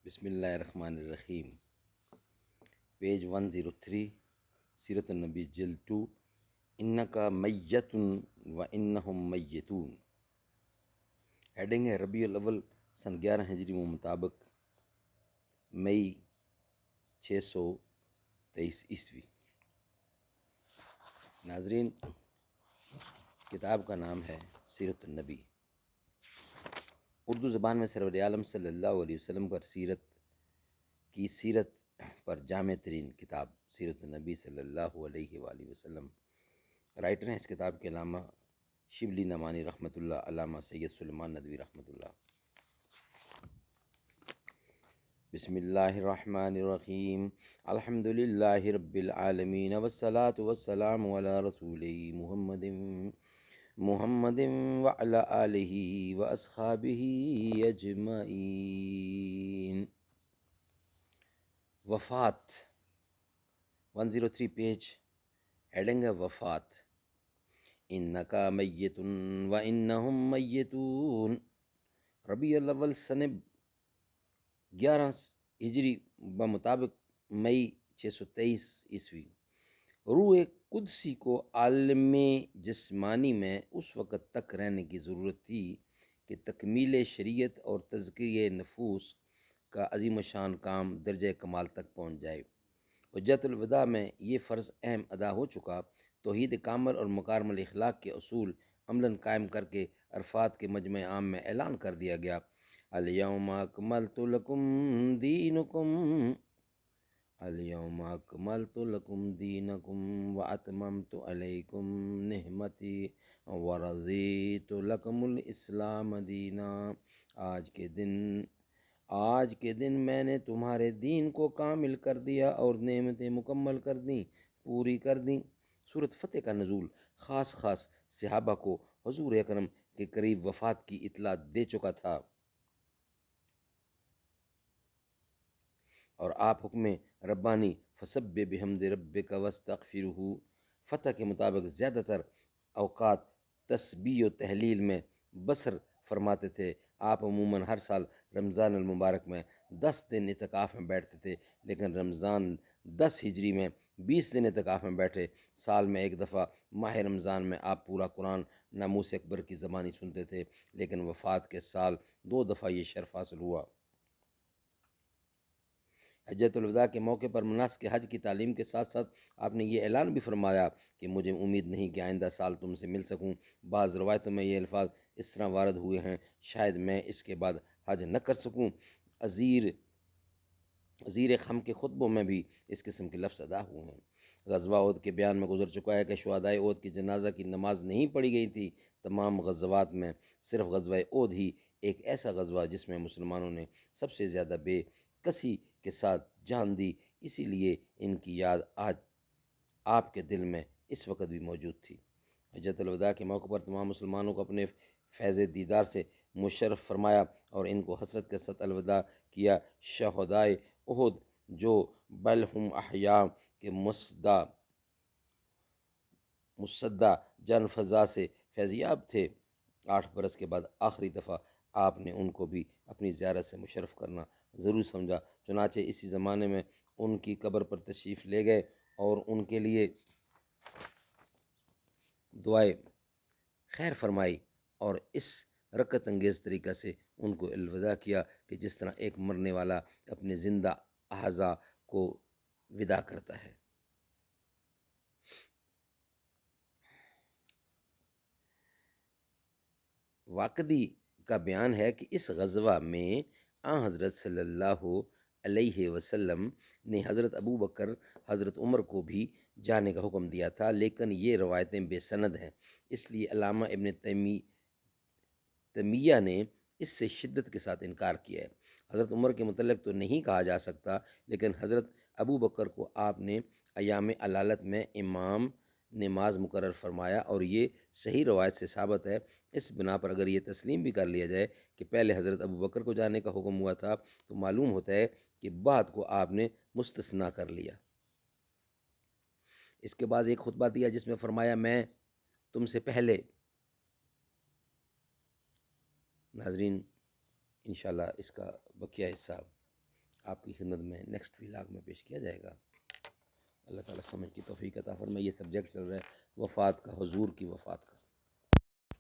بسم اللہ الرحمن الرحیم۔ پیج 103، سیرت النبی جلد 2، انکا میت و انہم میتون۔ ہیڈنگ ہے ربیع الاول سن 11 ہجری مطابق مئی 623 عیسوی۔ ناظرین، کتاب کا نام ہے سیرت النبی۔ اردو زبان میں سرور عالم صلی اللہ علیہ وسلم پر سیرت پر جامع ترین کتاب سیرت النبی صلی اللہ علیہ وآلہ وسلم۔ رائٹر ہیں اس کتاب کے علامہ شبلی نعمانی رحمۃ اللہ، علامہ سید سلیمان ندوی رحمۃ اللہ۔ بسم اللہ الرحمن الرحیم۔ الحمد للہ رب العالمین والصلاة والسلام علی رسولہ محمد وعلی آلہ واصحابہ اجمعین۔ وفات 103 پیج، ہیڈنگ ہے وفات۔ انکا میت و انہم میتون۔ ربیع الاول سن 11 ہجری بمطابق مئی 623 عیسوی۔ روح قدسی کو عالم جسمانی میں اس وقت تک رہنے کی ضرورت تھی کہ تکمیل شریعت اور تزکیہ نفوس کا عظیم الشان کام درجہ کمال تک پہنچ جائے۔ حجۃ الوداع میں یہ فرض اہم ادا ہو چکا۔ توحید کامل اور مکارم الاخلاق کے اصول عملاً قائم کر کے عرفات کے مجمع عام میں اعلان کر دیا گیا، الیوم اکملت لکم دینکم، الیوم اکملت لکم دینکم واتممت علیکم نعمتی ورضیت لکم الاسلام دینا۔ آج کے دن میں نے تمہارے دین کو کامل کر دیا اور نعمتیں مکمل کر دیں، پوری کر دیں۔ سورۃ فتح کا نزول خاص صحابہ کو حضور اکرم کے قریب وفات کی اطلاع دے چکا تھا، اور آپ حکم ربانی فسبح بحمد ربک واستغفرہ فتح کے مطابق زیادہ تر اوقات تسبیح و تحلیل میں بسر فرماتے تھے۔ آپ عموماً ہر سال رمضان المبارک میں 10 دن اعتکاف میں بیٹھتے تھے، لیکن رمضان 10 ہجری میں 20 دن اعتکاف میں بیٹھے۔ سال میں ایک دفعہ ماہ رمضان میں آپ پورا قرآن ناموس اکبر کی زبانی سنتے تھے، لیکن وفات کے سال 2 دفعہ یہ شرف حاصل ہوا۔ حجۃ الوداع کے موقع پر مناسک حج کی تعلیم کے ساتھ ساتھ آپ نے یہ اعلان بھی فرمایا کہ مجھے امید نہیں کہ آئندہ سال تم سے مل سکوں۔ بعض روایتوں میں یہ الفاظ اس طرح وارد ہوئے ہیں، شاید میں اس کے بعد حج نہ کر سکوں۔ عزیر خم کے خطبوں میں بھی اس قسم کے لفظ ادا ہوئے ہیں۔ غزوہ احد کے بیان میں گزر چکا ہے کہ شہدائے احد کی جنازہ کی نماز نہیں پڑھی گئی تھی۔ تمام غزوات میں صرف غزوہ احد ہی ایک ایسا غزوہ جس میں مسلمانوں نے سب سے زیادہ بے کسی کے ساتھ جان دی، اسی لیے ان کی یاد آج آپ کے دل میں اس وقت بھی موجود تھی۔ حجۃ الوداع کے موقع پر تمام مسلمانوں کو اپنے فیض دیدار سے مشرف فرمایا اور ان کو حسرت کے ساتھ الوداع کیا۔ شہدائے احد جو بل ہم احیاء کے مصدع جان فضا سے فیضیاب تھے، 8 برس کے بعد آخری دفعہ آپ نے ان کو بھی اپنی زیارت سے مشرف کرنا ضرور سمجھا۔ چنانچہ اسی زمانے میں ان کی قبر پر تشریف لے گئے اور ان کے لیے دعائے خیر فرمائی اور اس رکت انگیز طریقہ سے ان کو الوداع کیا کہ جس طرح ایک مرنے والا اپنے زندہ اعضاء کو وداع کرتا ہے۔ واقدی کا بیان ہے کہ اس غزوہ میں حضرت صلی اللہ علیہ وسلم نے حضرت ابو بکر حضرت عمر کو بھی جانے کا حکم دیا تھا، لیکن یہ روایتیں بے سند ہیں، اس لیے علامہ ابن تیمیہ نے اس سے شدت کے ساتھ انکار کیا ہے۔ حضرت عمر کے متعلق تو نہیں کہا جا سکتا، لیکن حضرت ابو بکر کو آپ نے ایام علالت میں امام نماز مقرر فرمایا اور یہ صحیح روایت سے ثابت ہے۔ اس بنا پر اگر یہ تسلیم بھی کر لیا جائے کہ پہلے حضرت ابو بکر کو جانے کا حکم ہوا تھا، تو معلوم ہوتا ہے کہ بعد کو آپ نے مستثنیٰ کر لیا۔ اس کے بعد ایک خطبہ دیا جس میں فرمایا، میں تم سے پہلے۔ ناظرین، انشاءاللہ اس کا بقیہ حصہ آپ کی خدمت میں نیکسٹ ولاگ میں پیش کیا جائے گا۔ اللہ تعالیٰ سمجھ کی توفیق عطا فرمائے۔ یہ سبجیکٹ چل رہا ہے وفات کا، حضور کی وفات کا۔